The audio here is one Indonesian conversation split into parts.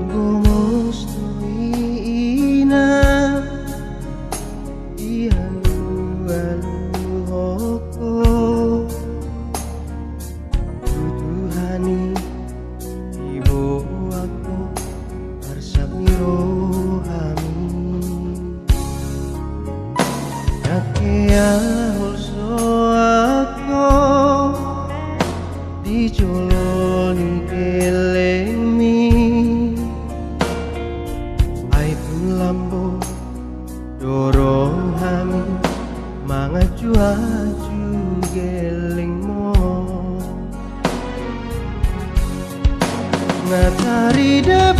Gomos tuina dialu aluhoko tutuhani ibu aku arsak rohami nakea holsohan di joloni gellengmi lambok rohami mangaju gellengmon taridah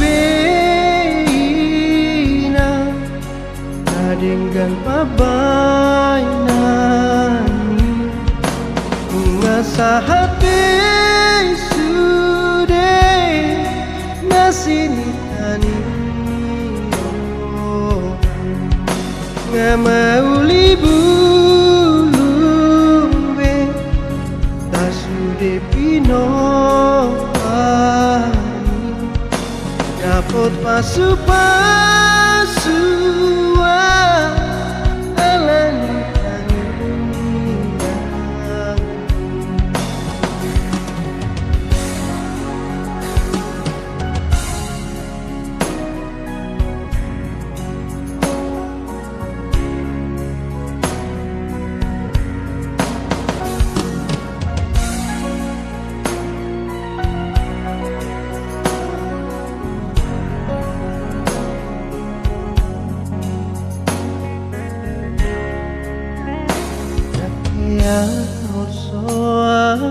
denggan pambaenan Nunga sahatbe sude sinitta ngamauli bulumbe tak sude pino dapat pasu-pasua Alani Tangiang holsohan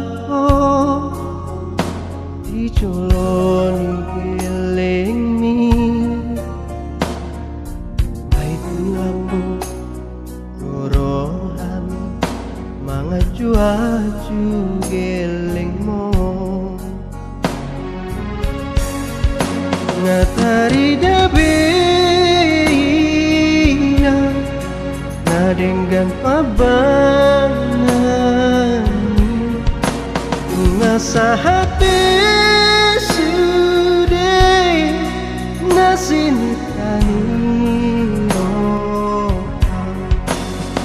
di joloni gellengmi itu lambok rohami mangaju gellengmon taridah denggan pambaenan Nunga sahatbe sude sinitta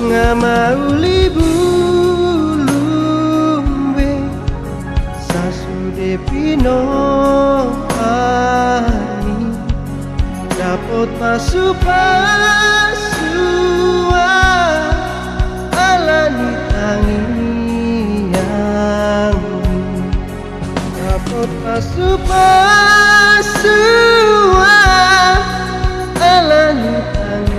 ngamauli bulumbe sasude pino dapat pasu-pasua Alani Tangiang dapat pasu-pasua Alani Tangiang